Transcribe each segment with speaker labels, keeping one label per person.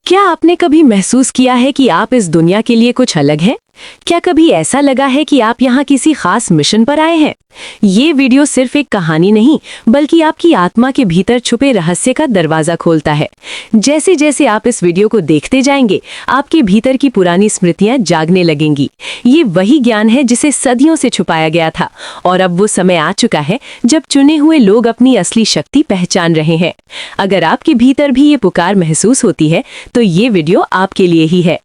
Speaker 1: क्या आपने कभी महसूस किया है कि आप इस दुनिया के लिए कुछ अलग हैं? क्या कभी ऐसा लगा है कि आप यहाँ किसी खास मिशन पर आए हैं? ये वीडियो सिर्फ एक कहानी नहीं, बल्कि आपकी आत्मा के भीतर छुपे रहस्य का दरवाजा खोलता है। जैसे जैसे आप इस वीडियो को देखते जाएंगे, आपके भीतर की पुरानी स्मृतियां जागने लगेंगी। ये वही ज्ञान है जिसे सदियों से छुपाया गया था, और अब वो समय आ चुका है जब चुने हुए लोग अपनी असली शक्ति पहचान रहे हैं। अगर आपके भीतर भी ये पुकार महसूस होती है, तो ये वीडियो आपके लिए ही है।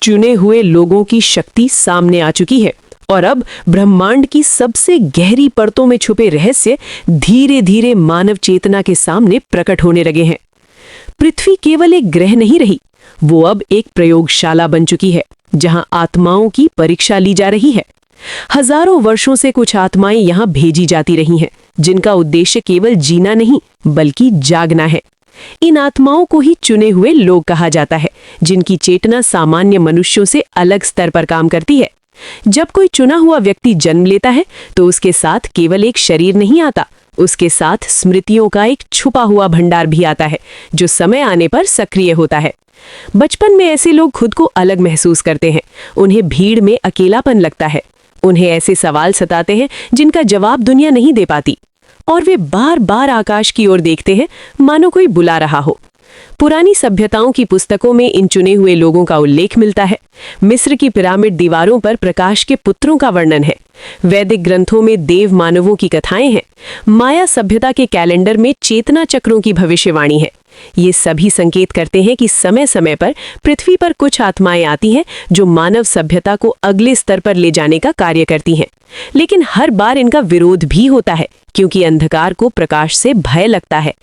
Speaker 2: चुने हुए लोगों की शक्ति सामने आ चुकी है और अब ब्रह्मांड की सबसे गहरी परतों में छुपे रहस्य धीरे धीरे मानव चेतना के सामने प्रकट होने लगे हैं। पृथ्वी केवल एक ग्रह नहीं रही, वो अब एक प्रयोगशाला बन चुकी है जहां आत्माओं की परीक्षा ली जा रही है। हजारों वर्षों से कुछ आत्माएं यहां भेजी जाती रही हैं, जिनका उद्देश्य केवल जीना नहीं बल्कि जागना है। इन आत्माओं को ही चुने हुए लोग कहा जाता है, जिनकी चेतना सामान्य मनुष्यों से अलग स्तर पर काम करती है। जब कोई चुना हुआ व्यक्ति जन्म लेता है, तो उसके साथ केवल एक शरीर नहीं आता, उसके साथ स्मृतियों का एक छुपा हुआ भंडार भी आता है, जो समय आने पर सक्रिय होता है। बचपन में ऐसे लोग खुद को अलग महसूस करते हैं, उन्हें भीड़ में अकेलापन लगता है, उन्हें ऐसे सवाल सताते हैं जिनका जवाब दुनिया नहीं दे पाती, और वे बार बार आकाश की ओर देखते हैं मानो कोई बुला रहा हो। पुरानी सभ्यताओं की पुस्तकों में इन चुने हुए लोगों का उल्लेख मिलता है। मिस्र की पिरामिड दीवारों पर प्रकाश के पुत्रों का वर्णन है। वैदिक ग्रंथों में देव मानवों की कथाएं हैं। माया सभ्यता के कैलेंडर में चेतना चक्रों की भविष्यवाणी है। ये सभी संकेत करते हैं कि समय समय पर पृथ्वी पर कुछ आत्माएं आती हैं जो मानव सभ्यता को अगले स्तर पर ले जाने का कार्य करती हैं। लेकिन हर बार इनका विरोध भी होता है, क्योंकि अंधकार को प्रकाश से भय लगता है।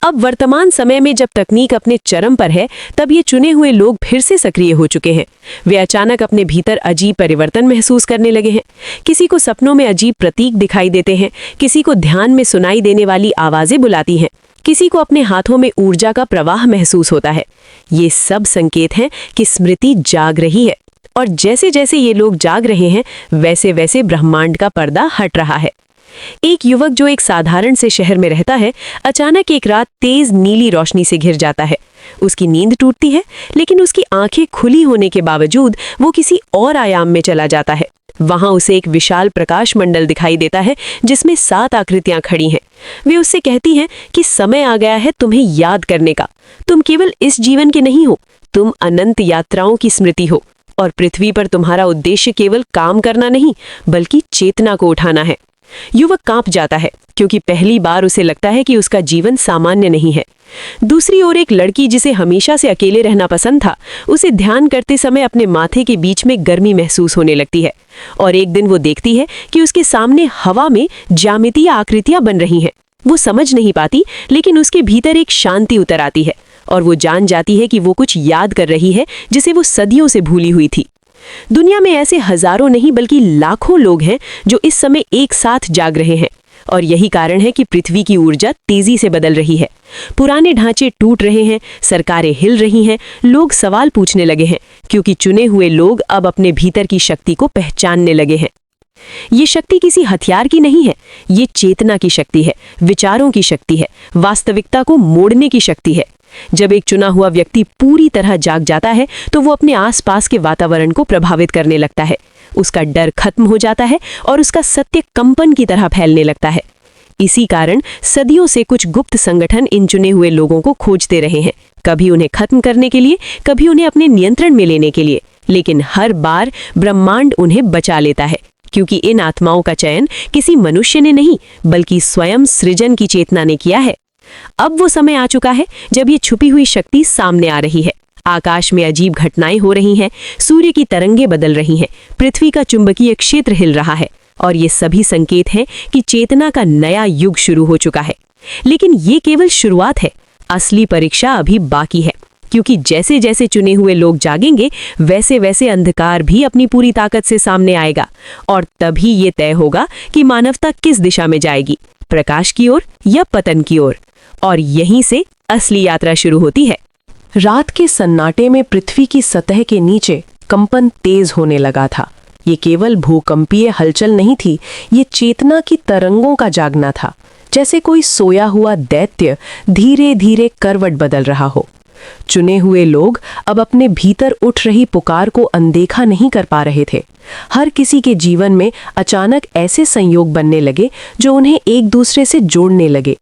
Speaker 2: अब वर्तमान समय में जब तकनीक अपने चरम पर है, तब ये चुने हुए लोग फिर से सक्रिय हो चुके हैं। वे अचानक अपने भीतर अजीब परिवर्तन महसूस करने लगे हैं। किसी को सपनों में अजीब प्रतीक दिखाई देते हैं, किसी को ध्यान में सुनाई देने वाली आवाजें बुलाती हैं, किसी को अपने हाथों में ऊर्जा का प्रवाह महसूस होता है। ये सब संकेत हैं कि स्मृति जाग रही है, और जैसे जैसे ये लोग जाग रहे हैं, वैसे वैसे ब्रह्मांड का पर्दा हट रहा है। एक युवक जो एक साधारण से शहर में रहता है, अचानक एक रात तेज नीली रोशनी से घिर जाता है। उसकी नींद टूटती है, लेकिन उसकी आंखें खुली होने के बावजूद वो किसी और आयाम में चला जाता है। वहां उसे एक विशाल प्रकाश मंडल दिखाई देता है, जिसमें 7 आकृतियां खड़ी हैं। वे उससे कहती हैं कि समय आ गया है तुम्हें याद करने का। तुम केवल इस जीवन के नहीं हो, तुम अनंत यात्राओं की स्मृति हो, और पृथ्वी पर तुम्हारा उद्देश्य केवल काम करना नहीं बल्कि चेतना को उठाना है। युवक कांप जाता है, क्योंकि पहली बार उसे लगता है कि उसका जीवन सामान्य नहीं है। दूसरी ओर एक लड़की जिसे हमेशा से अकेले रहना पसंद था, उसे ध्यान करते समय अपने माथे के बीच में गर्मी महसूस होने लगती है, और एक दिन वो देखती है कि उसके सामने हवा में ज्यामितीय आकृतियां बन रही हैं। वो समझ नहीं पाती, लेकिन उसके भीतर एक शांति उतर आती है, और वो जान जाती है कि वो कुछ याद कर रही है जिसे वो सदियों से भूली हुई थी। दुनिया में ऐसे हजारों नहीं बल्कि लाखों लोग हैं जो इस समय एक साथ जाग रहे हैं, और यही कारण है कि पृथ्वी की ऊर्जा तेजी से बदल रही है। पुराने ढांचे टूट रहे हैं, सरकारें हिल रही हैं, लोग सवाल पूछने लगे हैं, क्योंकि चुने हुए लोग अब अपने भीतर की शक्ति को पहचानने लगे हैं। ये शक्ति किसी हथियार की नहीं है, ये चेतना की शक्ति है, विचारों की शक्ति है, वास्तविकता को मोड़ने की शक्ति है। जब एक चुना हुआ व्यक्ति पूरी तरह जाग जाता है, तो वो अपने आसपास के वातावरण को प्रभावित करने लगता है। उसका डर खत्म हो जाता है और उसका सत्य कंपन की तरह फैलने लगता है। इसी कारण सदियों से कुछ गुप्त संगठन इन चुने हुए लोगों को खोजते रहे हैं, कभी उन्हें खत्म करने के लिए, कभी उन्हें अपने नियंत्रण में लेने के लिए। लेकिन हर बार ब्रह्मांड उन्हें बचा लेता है, क्योंकि इन आत्माओं का चयन किसी मनुष्य ने नहीं बल्कि स्वयं सृजन की चेतना ने किया है। अब वो समय आ चुका है जब ये छुपी हुई शक्ति सामने आ रही है। आकाश में अजीब घटनाएं हो रही हैं, सूर्य की तरंगें बदल रही हैं, पृथ्वी का चुंबकीय क्षेत्र हिल रहा है, और ये सभी संकेत हैं कि चेतना का नया युग शुरू हो चुका है। लेकिन ये केवल शुरुआत है, असली परीक्षा अभी बाकी है, क्योंकि जैसे जैसे चुने हुए लोग जागेंगे, वैसे वैसे अंधकार भी अपनी पूरी ताकत से सामने आएगा, और तभी ये तय होगा कि मानवता किस दिशा में जाएगी, प्रकाश की ओर या पतन की ओर। और यहीं से असली यात्रा शुरू होती है।
Speaker 1: रात के सन्नाटे में पृथ्वी की सतह के नीचे कंपन तेज होने लगा था। ये केवल भूकंपीय हलचल नहीं थी, ये चेतना की तरंगों का जागना था, जैसे कोई सोया हुआ दैत्य धीरे धीरे करवट बदल रहा हो।
Speaker 2: चुने हुए लोग अब अपने भीतर उठ रही पुकार को अनदेखा नहीं कर पा रहे थे। हर किसी के जीवन में अचानक ऐसे संयोग बनने लगे जो उन्हें एक दूसरे से जोड़ने लगे।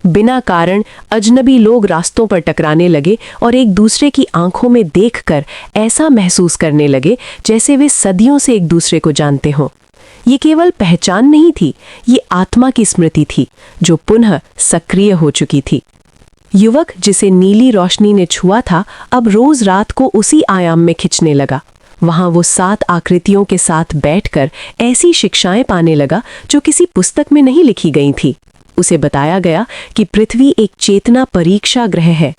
Speaker 2: बिना कारण अजनबी लोग रास्तों पर टकराने लगे और एक दूसरे की आंखों में देखकर ऐसा महसूस करने लगे जैसे वे सदियों से एक दूसरे को जानते हों। ये केवल पहचान नहीं थी, ये आत्मा की स्मृति थी जो पुनः सक्रिय हो चुकी थी। युवक जिसे नीली रोशनी ने छुआ था अब रोज रात को उसी आयाम में खिंचने लगा। वहां वो 7 आकृतियों के साथ बैठकर ऐसी शिक्षाएं पाने लगा जो किसी पुस्तक में नहीं लिखी गई थी। उसे बताया गया कि पृथ्वी एक चेतना परीक्षा ग्रह है।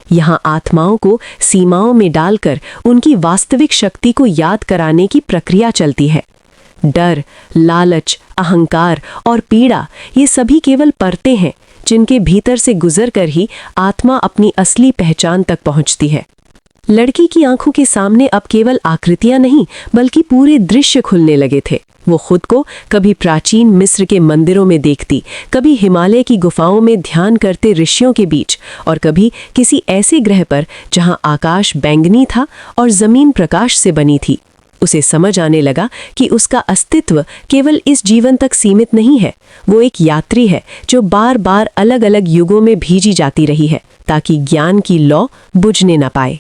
Speaker 2: यहाँ आत्माओं को सीमाओं में डालकर उनकी वास्तविक शक्ति को याद कराने की प्रक्रिया चलती है। डर, लालच, अहंकार और पीड़ा ये सभी केवल परतें हैं जिनके भीतर से गुजरकर ही आत्मा अपनी असली पहचान तक पहुंचती है। लड़की की आंखों के सामने अब केवल आकृतियां नहीं बल्कि पूरे दृश्य खुलने लगे थे। वो खुद को कभी प्राचीन मिस्र के मंदिरों में देखती, कभी हिमालय की गुफाओं में ध्यान करते ऋषियों के बीच और कभी किसी ऐसे ग्रह पर जहां आकाश बैंगनी था और जमीन प्रकाश से बनी थी। उसे समझ आने लगा कि उसका अस्तित्व केवल इस जीवन तक सीमित नहीं है, वो एक यात्री है जो बार बार अलग अलग युगों में भेजी जाती रही है ताकि ज्ञान की लौ बुझने न पाए।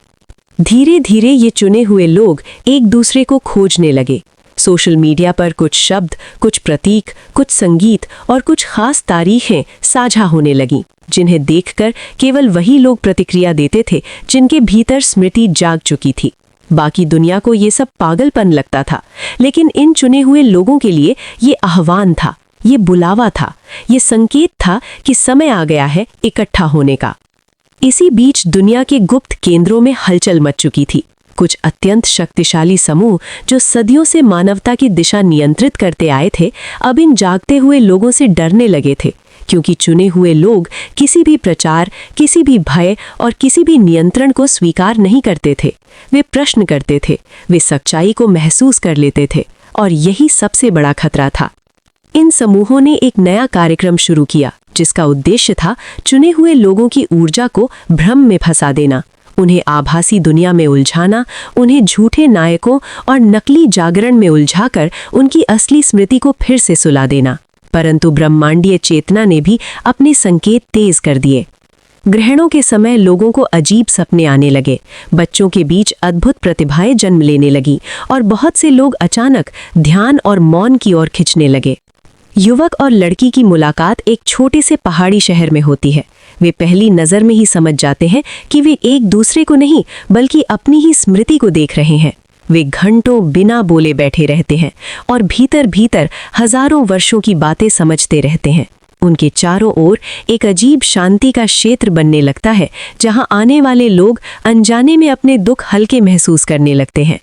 Speaker 2: धीरे धीरे ये चुने हुए लोग एक दूसरे को खोजने लगे। सोशल मीडिया पर कुछ शब्द, कुछ प्रतीक, कुछ संगीत और कुछ खास तारीखें साझा होने लगीं, जिन्हें देखकर केवल वही लोग प्रतिक्रिया देते थे जिनके भीतर स्मृति जाग चुकी थी। बाकी दुनिया को ये सब पागलपन लगता था, लेकिन इन चुने हुए लोगों के लिए ये आह्वान था, ये बुलावा था, ये संकेत था कि समय आ गया है इकट्ठा होने का। इसी बीच दुनिया के गुप्त केंद्रों में हलचल मच चुकी थी। कुछ अत्यंत शक्तिशाली समूह जो सदियों से मानवता की दिशा नियंत्रित करते आए थे, अब इन जागते हुए लोगों से डरने लगे थे, क्योंकि चुने हुए लोग किसी भी प्रचार, किसी भी भय और किसी भी नियंत्रण को स्वीकार नहीं करते थे। वे प्रश्न करते थे, वे सच्चाई को महसूस कर लेते थे, और यही सबसे बड़ा खतरा था। इन समूहों ने एक नया कार्यक्रम शुरू किया जिसका उद्देश्य था चुने हुए लोगों की ऊर्जा को भ्रम में फंसा देना, उन्हें आभासी दुनिया में उलझाना, उन्हें झूठे नायकों और नकली जागरण में उलझाकर उनकी असली स्मृति को फिर से सुला देना। परंतु ब्रह्मांडीय चेतना ने भी अपने संकेत तेज कर दिए। ग्रहणों के समय लोगों को अजीब सपने आने लगे, बच्चों के बीच अद्भुत प्रतिभाएं जन्म लेने लगी और बहुत से लोग अचानक ध्यान और मौन की ओर खिंचने लगे। युवक और लड़की की मुलाकात एक छोटे से पहाड़ी शहर में होती है। वे पहली नज़र में ही समझ जाते हैं कि वे एक दूसरे को नहीं बल्कि अपनी ही स्मृति को देख रहे हैं। वे घंटों बिना बोले बैठे रहते हैं और भीतर भीतर हजारों वर्षों की बातें समझते रहते हैं। उनके चारों ओर एक अजीब शांति का क्षेत्र बनने लगता है, जहां आने वाले लोग अनजाने में अपने दुख हल्के महसूस करने लगते हैं।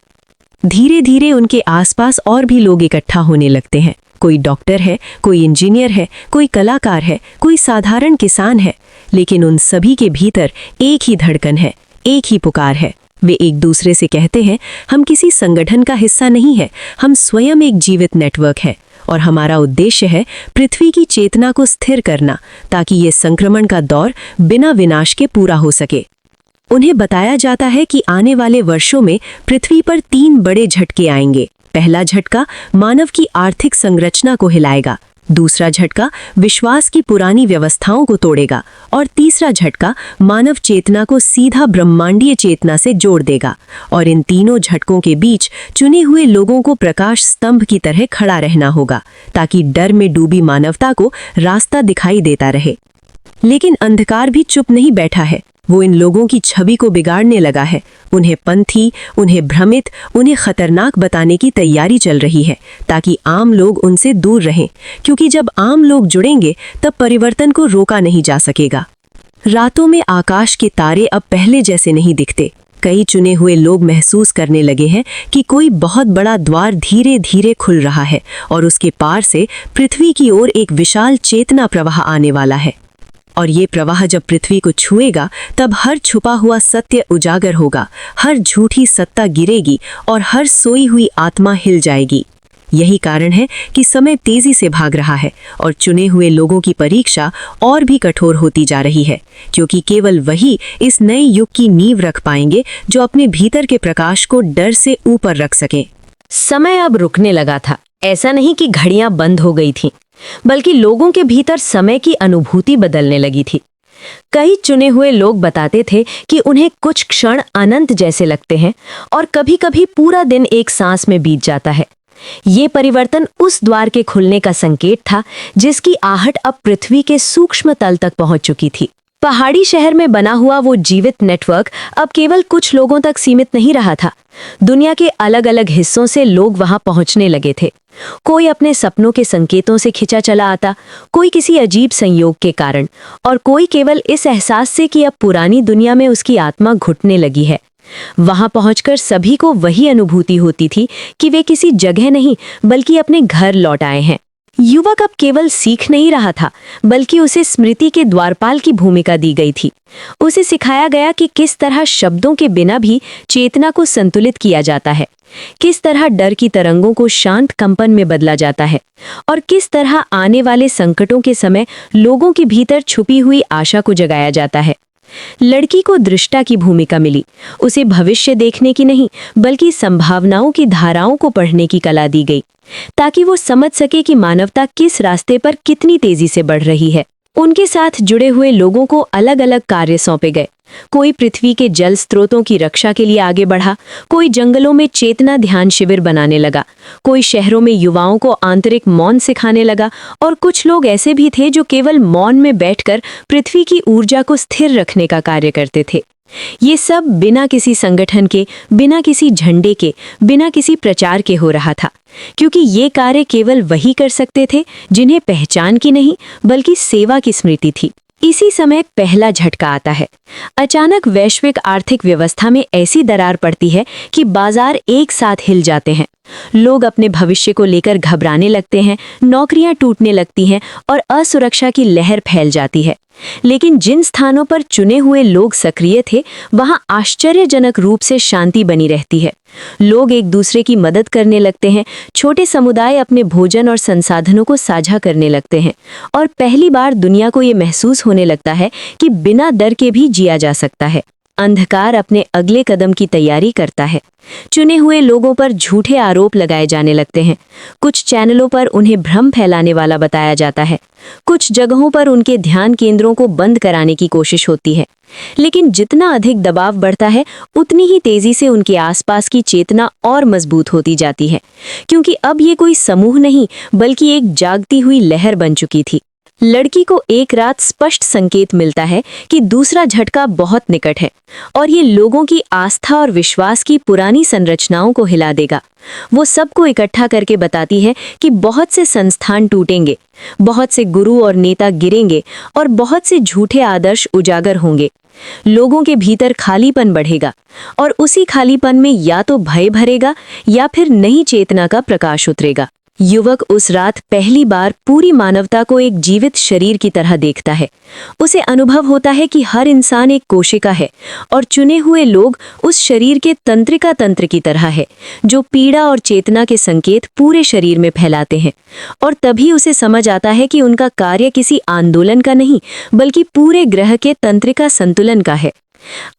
Speaker 2: धीरे धीरे उनके आसपास और भी लोग इकट्ठा होने लगते हैं। कोई डॉक्टर है, कोई इंजीनियर है, कोई कलाकार है, कोई साधारण किसान है, लेकिन उन सभी के भीतर एक ही धड़कन है, एक ही पुकार है। वे एक दूसरे से कहते हैं, हम किसी संगठन का हिस्सा नहीं है, हम स्वयं एक जीवित नेटवर्क है और हमारा उद्देश्य है पृथ्वी की चेतना को स्थिर करना, ताकि ये संक्रमण का दौर बिना विनाश के पूरा हो सके। उन्हें बताया जाता है कि आने वाले वर्षों में पृथ्वी पर 3 बड़े झटके आएंगे। पहला झटका मानव की आर्थिक संरचना को हिलाएगा, दूसरा झटका विश्वास की पुरानी व्यवस्थाओं को तोड़ेगा और तीसरा झटका मानव चेतना को सीधा ब्रह्मांडीय चेतना से जोड़ देगा। और इन तीनों झटकों के बीच चुने हुए लोगों को प्रकाश स्तंभ की तरह खड़ा रहना होगा, ताकि डर में डूबी मानवता को रास्ता दिखाई देता रहे। लेकिन अंधकार भी चुप नहीं बैठा है, वो इन लोगों की छवि को बिगाड़ने लगा है। उन्हें पंथी, उन्हें भ्रमित, उन्हें खतरनाक बताने की तैयारी चल रही है, ताकि आम लोग उनसे दूर रहें, क्योंकि जब आम लोग जुड़ेंगे तब परिवर्तन को रोका नहीं जा सकेगा। रातों में आकाश के तारे अब पहले जैसे नहीं दिखते। कई चुने हुए लोग महसूस करने लगे हैं कि कोई बहुत बड़ा द्वार धीरे धीरे खुल रहा है और उसके पार से पृथ्वी की ओर एक विशाल चेतना प्रवाह आने वाला है। और ये प्रवाह जब पृथ्वी को छुएगा तब हर छुपा हुआ सत्य उजागर होगा, हर झूठी सत्ता गिरेगी और हर सोई हुई आत्मा हिल जाएगी। यही कारण है कि समय तेजी से भाग रहा है और चुने हुए लोगों की परीक्षा और भी कठोर होती जा रही है, क्योंकि केवल वही इस नए युग की नींव रख पाएंगे जो अपने भीतर के प्रकाश को डर से ऊपर रख सके।
Speaker 1: समय अब रुकने लगा था। ऐसा नहीं कि घड़ियां बंद हो गई थीं, बल्कि लोगों के भीतर समय की अनुभूति बदलने लगी थी। कई चुने हुए लोग बताते थे कि उन्हें कुछ क्षण अनंत जैसे लगते हैं और कभी-कभी पूरा दिन एक सांस में बीत जाता है। ये परिवर्तन उस द्वार के खुलने का संकेत था जिसकी आहट अब पृथ्वी के सूक्ष्म तल तक पहुंच चुकी थी। पहाड़ी शहर में बना हुआ वो जीवित नेटवर्क अब केवल कुछ लोगों तक सीमित नहीं रहा था। दुनिया के अलग-अलग हिस्सों से लोग वहां पहुंचने लगे थे। कोई अपने सपनों के संकेतों से खिंचा चला आता, कोई किसी अजीब संयोग के कारण, और कोई केवल इस एहसास से कि अब पुरानी दुनिया में उसकी आत्मा घुटने लगी है। वहां पहुंचकर सभी को वही अनुभूति होती थी कि वे किसी जगह नहीं बल्कि अपने घर लौट आए हैं। युवक अब केवल सीख नहीं रहा था, बल्कि उसे स्मृति के द्वारपाल की भूमिका दी गई थी। उसे सिखाया गया कि किस तरह शब्दों के बिना भी चेतना को संतुलित किया जाता है, किस तरह डर की तरंगों को शांत कंपन में बदला जाता है, और किस तरह आने वाले संकटों के समय लोगों के भीतर छुपी हुई आशा को जगाया जाता है। लड़की को दृष्टा की भूमिका मिली। उसे भविष्य देखने की नहीं, बल्कि संभावनाओं की धाराओं को पढ़ने की कला दी गई, ताकि वो समझ सके कि मानवता किस रास्ते पर कितनी तेजी से बढ़ रही है। उनके साथ जुड़े हुए लोगों को अलग अलग कार्य सौंपे गए। कोई पृथ्वी के जल स्रोतों की रक्षा के लिए आगे बढ़ा, कोई जंगलों में चेतना ध्यान शिविर बनाने लगा, कोई शहरों में युवाओं को आंतरिक मौन सिखाने लगा, और कुछ लोग ऐसे भी थे जो केवल मौन में बैठकर पृथ्वी की ऊर्जा को स्थिर रखने का कार्य करते थे। ये सब बिना किसी संगठन के, बिना किसी झंडे के, बिना किसी प्रचार के हो रहा था, क्योंकि ये कार्य केवल वही कर सकते थे जिन्हें पहचान की नहीं बल्कि सेवा की स्मृति थी। इसी समय पहला झटका आता है। अचानक वैश्विक आर्थिक व्यवस्था में ऐसी दरार पड़ती है कि बाजार एक साथ हिल जाते हैं। लोग अपने भविष्य को लेकर घबराने लगते हैं, नौकरियां टूटने लगती हैं और असुरक्षा की लहर फैल जाती है। लेकिन जिन स्थानों पर चुने हुए लोग सक्रिय थे, वहां आश्चर्यजनक रूप से शांति बनी रहती है। लोग एक दूसरे की मदद करने लगते हैं, छोटे समुदाय अपने भोजन और संसाधनों को साझा करने लगते हैं, और पहली बार दुनिया को ये महसूस होने लगता है कि बिना डर के भी जिया जा सकता है। अंधकार अपने अगले कदम की तैयारी करता है। चुने हुए लोगों पर झूठे आरोप लगाए जाने लगते हैं। कुछ चैनलों पर उन्हें भ्रम फैलाने वाला बताया जाता है। कुछ जगहों पर उनके ध्यान केंद्रों को बंद कराने की कोशिश होती है। लेकिन जितना अधिक दबाव बढ़ता है, उतनी ही तेजी से उनके आसपास की चेतना और मजबूत होती जाती है, क्योंकि अब ये कोई समूह नहीं बल्कि एक जागती हुई लहर बन चुकी थी। लड़की को एक रात स्पष्ट संकेत मिलता है कि दूसरा झटका बहुत निकट है और ये लोगों की आस्था और विश्वास की पुरानी संरचनाओं को हिला देगा। वो सबको इकट्ठा करके बताती है कि बहुत से संस्थान टूटेंगे, बहुत से गुरु और नेता गिरेंगे और बहुत से झूठे आदर्श उजागर होंगे। लोगों के भीतर खालीपन बढ़ेगा और उसी खालीपन में या तो भय भरेगा या फिर नई चेतना का प्रकाश उतरेगा। युवक उस रात पहली बार पूरी मानवता को एक जीवित शरीर की तरह देखता है। उसे अनुभव होता है कि हर इंसान एक कोशिका है और चुने हुए लोग उस शरीर के तंत्रिका तंत्र की तरह है, जो पीड़ा और चेतना के संकेत पूरे शरीर में फैलाते हैं। और तभी उसे समझ आता है कि उनका कार्य किसी आंदोलन का नहीं बल्कि पूरे ग्रह के तंत्रिका संतुलन का है।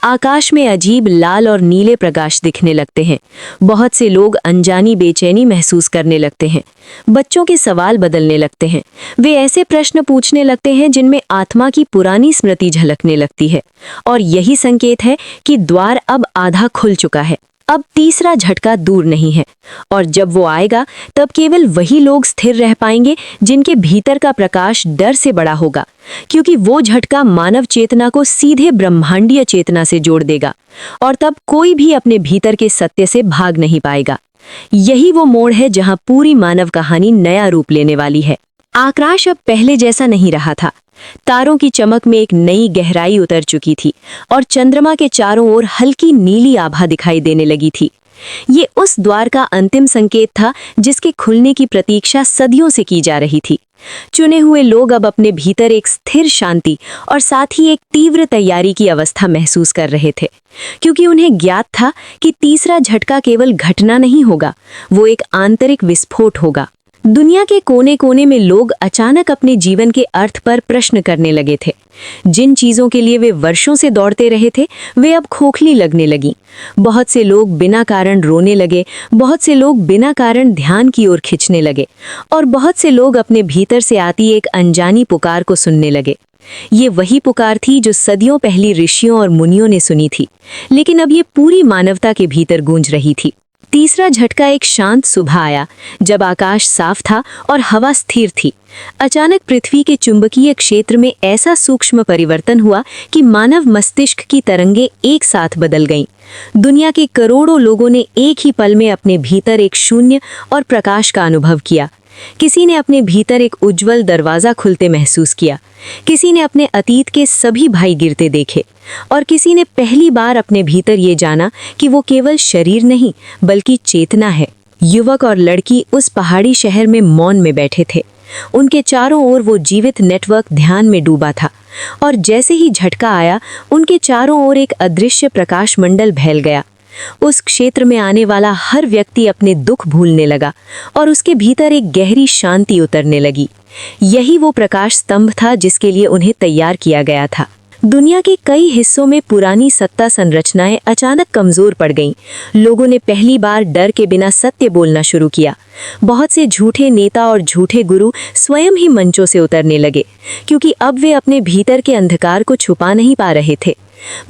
Speaker 1: आकाश में अजीब लाल और नीले प्रकाश दिखने लगते हैं। बहुत से लोग अनजानी बेचैनी महसूस करने लगते हैं। बच्चों के सवाल बदलने लगते हैं। वे ऐसे प्रश्न पूछने लगते हैं जिनमें आत्मा की पुरानी स्मृति झलकने लगती है, और यही संकेत है कि द्वार अब आधा खुल चुका है। अब तीसरा झटका दूर नहीं है, और जब वो आएगा तब केवल वही लोग स्थिर रह पाएंगे जिनके भीतर का प्रकाश डर से बड़ा होगा, क्योंकि वो झटका मानव चेतना को सीधे ब्रह्मांडीय चेतना से जोड़ देगा, और तब कोई भी अपने भीतर के सत्य से भाग नहीं पाएगा। यही वो मोड़ है जहां पूरी मानव कहानी नया रूप लेने वाली है। आकाश अब पहले जैसा नहीं रहा था। तारों की चमक में एक नई गहराई उतर चुकी थी और चंद्रमा के चारों ओर हल्की नीली आभा दिखाई देने लगी थी। ये उस द्वार का अंतिम संकेत था जिसके खुलने की प्रतीक्षा सदियों से की जा रही थी।
Speaker 3: चुने हुए लोग अब अपने भीतर एक स्थिर शांति और साथ ही एक तीव्र तैयारी की अवस्था महसूस कर रहे थे, क्योंकि उन्हें ज्ञात था कि तीसरा झटका केवल घटना नहीं होगा, वो एक आंतरिक विस्फोट होगा। दुनिया के कोने कोने में लोग अचानक अपने जीवन के अर्थ पर प्रश्न करने लगे थे। जिन चीजों के लिए वे वर्षों से दौड़ते रहे थे, वे अब खोखली लगने लगी। बहुत से लोग बिना कारण रोने लगे, बहुत से लोग बिना कारण ध्यान की ओर खिंचने लगे, और बहुत से लोग अपने भीतर से आती एक अनजानी पुकार को सुनने लगे। ये वही पुकार थी जो सदियों पहले ऋषियों और मुनियों ने सुनी थी, लेकिन अब ये पूरी मानवता के भीतर गूंज रही थी। तीसरा झटका एक शांत सुबह आया, जब आकाश साफ था और हवा स्थिर थी। अचानक पृथ्वी के चुंबकीय क्षेत्र में ऐसा सूक्ष्म परिवर्तन हुआ कि मानव मस्तिष्क की तरंगें एक साथ बदल गईं। दुनिया के करोड़ों लोगों ने एक ही पल में अपने भीतर एक शून्य और प्रकाश का अनुभव किया। किसी ने अपने भीतर एक उज्जवल दरवाजा खुलते महसूस किया, किसी ने अपने अतीत के सभी भाई गिरते देखे, और किसी ने पहली बार अपने भीतर ये जाना कि वो केवल शरीर नहीं बल्कि चेतना है। युवक और लड़की उस पहाड़ी शहर में मौन में बैठे थे। उनके चारों ओर वो जीवित नेटवर्क ध्यान में डूबा था, और जैसे ही झटका आया, उनके चारों ओर एक अदृश्य प्रकाश मंडल फैल गया। उस क्षेत्र में आने वाला हर व्यक्ति अपने दुख भूलने लगा, और उसके भीतर एक गहरी शांति उतरने लगी। यही वो प्रकाश स्तंभ था जिसके लिए उन्हें तैयार किया गया था। दुनिया के कई हिस्सों में पुरानी सत्ता संरचनाएं अचानक कमजोर पड़ गईं। लोगों ने पहली बार डर के बिना सत्य बोलना शुरू किया। बहुत से झूठे नेता और झूठे गुरु स्वयं ही मंचों से उतरने लगे, क्योंकि अब वे अपने भीतर के अंधकार को छुपा नहीं पा रहे थे।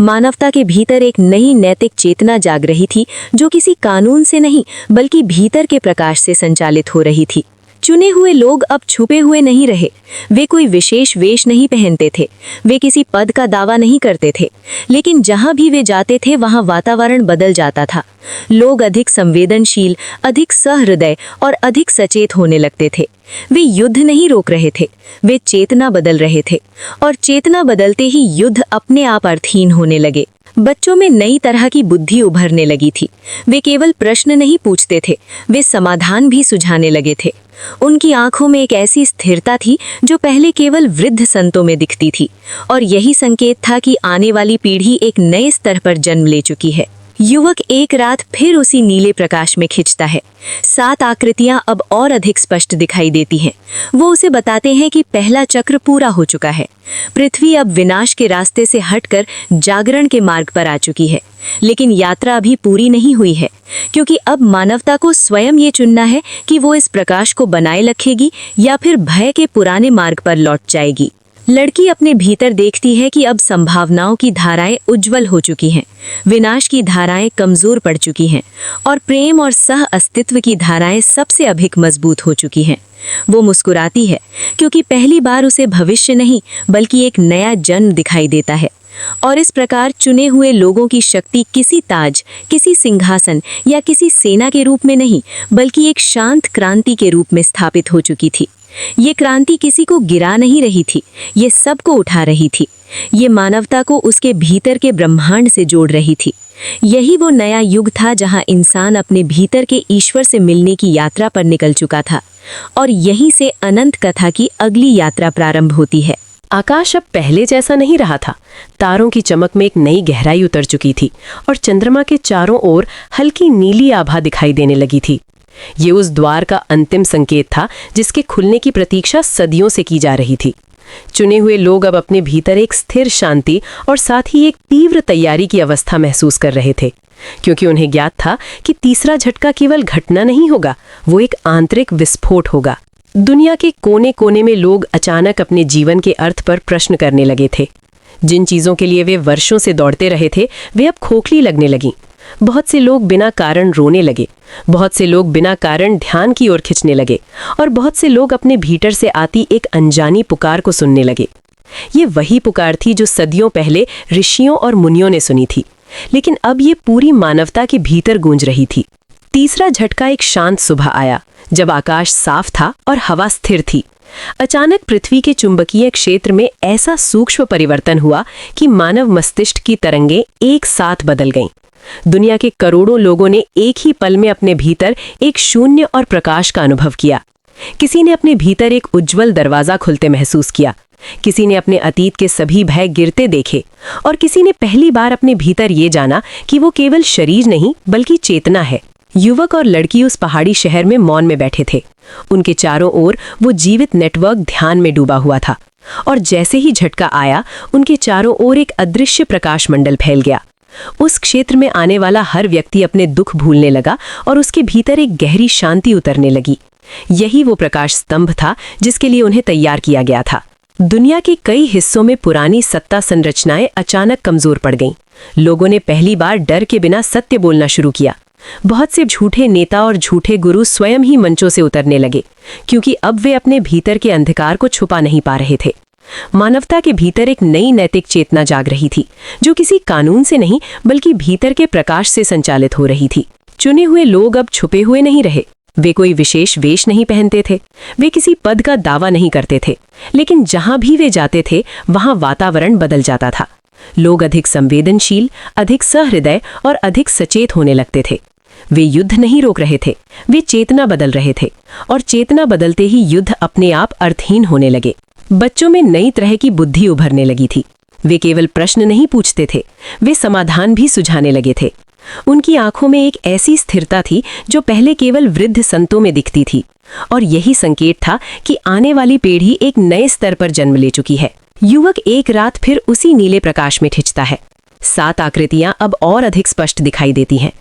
Speaker 3: मानवता के भीतर एक नई नैतिक चेतना जाग रही थी, जो किसी कानून से नहीं बल्कि भीतर के प्रकाश से संचालित हो रही थी। चुने हुए लोग अब छुपे हुए नहीं रहे। वे कोई विशेष वेश नहीं पहनते थे, वे किसी पद का दावा नहीं करते थे, लेकिन जहां भी वे जाते थे वहां वातावरण बदल जाता था। लोग अधिक संवेदनशील, अधिक सहृदय और अधिक सचेत होने लगते थे। वे युद्ध नहीं रोक रहे थे, वे चेतना बदल रहे थे, और चेतना बदलते ही युद्ध अपने आप अर्थहीन होने लगे। बच्चों में नई तरह की बुद्धि उभरने लगी थी। वे केवल प्रश्न नहीं पूछते थे, वे समाधान भी सुझाने लगे थे। उनकी आंखों में एक ऐसी स्थिरता थी जो पहले केवल वृद्ध संतों में दिखती थी, और यही संकेत था कि आने वाली पीढ़ी एक नए स्तर पर जन्म ले चुकी है। युवक एक रात फिर उसी नीले प्रकाश में खिंचता है। 7 आकृतियां अब और अधिक स्पष्ट दिखाई देती हैं। वो उसे बताते हैं कि पहला चक्र पूरा हो चुका है। पृथ्वी अब विनाश के रास्ते से हटकर जागरण के मार्ग पर आ चुकी है। लेकिन यात्रा अभी पूरी नहीं हुई है, क्योंकि अब मानवता को स्वयं ये चुनना है कि वो इस प्रकाश को बनाए रखेगी या फिर भय के पुराने मार्ग पर लौट जाएगी। लड़की अपने भीतर देखती है कि अब संभावनाओं की धाराएं उज्जवल हो चुकी हैं, विनाश की धाराएं कमजोर पड़ चुकी हैं, और प्रेम और सह अस्तित्व की धाराएं सबसे अधिक मजबूत हो चुकी हैं। वो मुस्कुराती है, क्योंकि पहली बार उसे भविष्य नहीं बल्कि एक नया जन्म दिखाई देता है। और इस प्रकार चुने हुए लोगों की शक्ति किसी ताज, किसी सिंहासन या किसी सेना के रूप में नहीं बल्कि एक शांत क्रांति के रूप में स्थापित हो चुकी थी। ये क्रांति किसी को गिरा नहीं रही थी, ये सबको उठा रही थी। ये मानवता को उसके भीतर के ब्रह्मांड से जोड़ रही थी। यही वो नया युग था जहां इंसान अपने भीतर के ईश्वर से मिलने की यात्रा पर निकल चुका था, और यहीं से अनंत कथा की अगली यात्रा प्रारंभ होती है।
Speaker 2: आकाश अब पहले जैसा नहीं रहा था। तारों की चमक में एक नई गहराई उतर चुकी थी, और चंद्रमा के चारों ओर हल्की नीली आभा दिखाई देने लगी थी। ये उस द्वार का अंतिम संकेत था जिसके खुलने की प्रतीक्षा सदियों से की जा रही थी। चुने हुए लोग अब अपने भीतर एक स्थिर शांति और साथ ही एक तीव्र तैयारी की अवस्था महसूस कर रहे थे, क्योंकि उन्हें ज्ञात था कि तीसरा झटका केवल घटना नहीं होगा, वो एक आंतरिक विस्फोट होगा। दुनिया के कोने कोने में लोग अचानक अपने जीवन के अर्थ पर प्रश्न करने लगे थे। जिन चीजों के लिए वे वर्षों से दौड़ते रहे थे, वे अब खोखली लगने लगीं। बहुत से लोग बिना कारण रोने लगे, बहुत से लोग बिना कारण ध्यान की ओर खिंचने लगे, और बहुत से लोग अपने भीतर से आती एक अनजानी पुकार को सुनने लगे। ये वही पुकार थी जो सदियों पहले ऋषियों और मुनियों ने सुनी थी, लेकिन अब ये पूरी मानवता के भीतर गूंज रही थी। तीसरा झटका एक शांत सुबह आया, जब आकाश साफ था और हवा स्थिर थी। अचानक पृथ्वी के चुंबकीय क्षेत्र में ऐसा सूक्ष्म परिवर्तन हुआ कि मानव मस्तिष्क की तरंगें एक साथ बदल गईं। दुनिया के करोड़ों लोगों ने एक ही पल में अपने भीतर एक शून्य और प्रकाश का अनुभव किया।
Speaker 1: किसी ने अपने भीतर एक उज्जवल दरवाजा खुलते महसूस किया, किसी ने अपने अतीत के सभी भय गिरते देखे, और किसी ने पहली बार अपने भीतर ये जाना कि वो केवल शरीर नहीं बल्कि चेतना है। युवक और लड़की उस पहाड़ी शहर में मौन में बैठे थे। उनके चारों ओर वो जीवित नेटवर्क ध्यान में डूबा हुआ था, और जैसे ही झटका आया उनके चारों ओर एक अदृश्य प्रकाश मंडल फैल गया। उस क्षेत्र में आने वाला हर व्यक्ति अपने दुख भूलने लगा और उसके भीतर एक गहरी शांति उतरने लगी। यही वो प्रकाश स्तंभ था जिसके लिए उन्हें तैयार किया गया था। दुनिया के कई हिस्सों में पुरानी सत्ता संरचनाएं अचानक कमजोर पड़ गईं। लोगों ने पहली बार डर के बिना सत्य बोलना शुरू किया। बहुत से झूठे नेता और झूठे गुरु स्वयं ही मंचों से उतरने लगे, क्योंकि अब वे अपने भीतर के अंधकार को छुपा नहीं पा रहे थे। मानवता के भीतर एक नई नैतिक चेतना जाग रही थी, जो किसी कानून से नहीं बल्कि भीतर के प्रकाश से संचालित हो रही थी। चुने हुए लोग अब छुपे हुए नहीं रहे। वे कोई विशेष वेश नहीं पहनते थे, वे किसी पद का दावा नहीं करते थे, लेकिन जहां भी वे जाते थे वहां वातावरण बदल जाता था। लोग अधिक संवेदनशील, अधिक सहृदय और अधिक सचेत होने लगते थे। वे युद्ध नहीं रोक रहे थे, वे चेतना बदल रहे थे, और चेतना बदलते ही युद्ध अपने आप अर्थहीन होने लगे। बच्चों में नई तरह की बुद्धि उभरने लगी थी। वे केवल प्रश्न नहीं पूछते थे, वे समाधान भी सुझाने लगे थे। उनकी आंखों में एक ऐसी स्थिरता थी जो पहले केवल वृद्ध संतों में दिखती थी, और यही संकेत था कि आने वाली पीढ़ी एक नए स्तर पर जन्म ले चुकी है। युवक एक रात फिर उसी नीले प्रकाश में ठिठता है। 7 आकृतियां अब और अधिक स्पष्ट दिखाई देती हैं।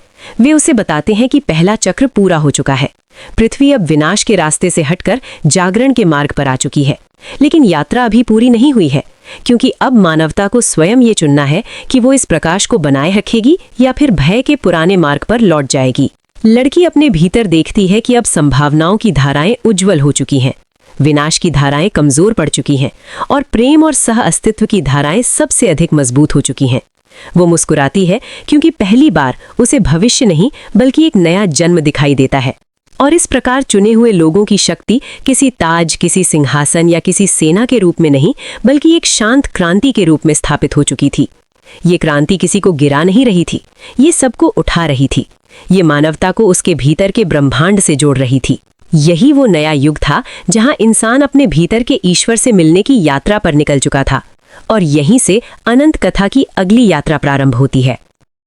Speaker 1: वे उसे बताते हैं कि पहला चक्र पूरा हो चुका है। पृथ्वी अब विनाश के रास्ते से हटकर जागरण के मार्ग पर आ चुकी है। लेकिन यात्रा अभी पूरी नहीं हुई है, क्योंकि अब मानवता को स्वयं ये चुनना है कि वो इस प्रकाश को बनाए रखेगी या फिर भय के पुराने मार्ग पर लौट जाएगी। लड़की अपने भीतर देखती है कि अब संभावनाओं की धाराएं उज्जवल हो चुकी हैं, विनाश की धाराएं कमजोर पड़ चुकी हैं, और प्रेम और सह अस्तित्व की धाराएं सबसे अधिक मजबूत हो चुकी हैं। वो मुस्कुराती है, क्योंकि पहली बार उसे भविष्य नहीं बल्कि एक नया जन्म दिखाई देता है। और इस प्रकार चुने हुए लोगों की शक्ति किसी ताज, किसी सिंहासन या किसी सेना के रूप में नहीं बल्कि एक शांत क्रांति के रूप में स्थापित हो चुकी थी। ये क्रांति किसी को गिरा नहीं रही थी, ये सबको उठा रही थी। ये मानवता को उसके भीतर के ब्रह्मांड से जोड़ रही थी। यही वो नया युग था जहां इंसान अपने भीतर के ईश्वर से मिलने की यात्रा पर निकल चुका था, और यहीं से अनंत कथा की अगली यात्रा प्रारंभ होती है।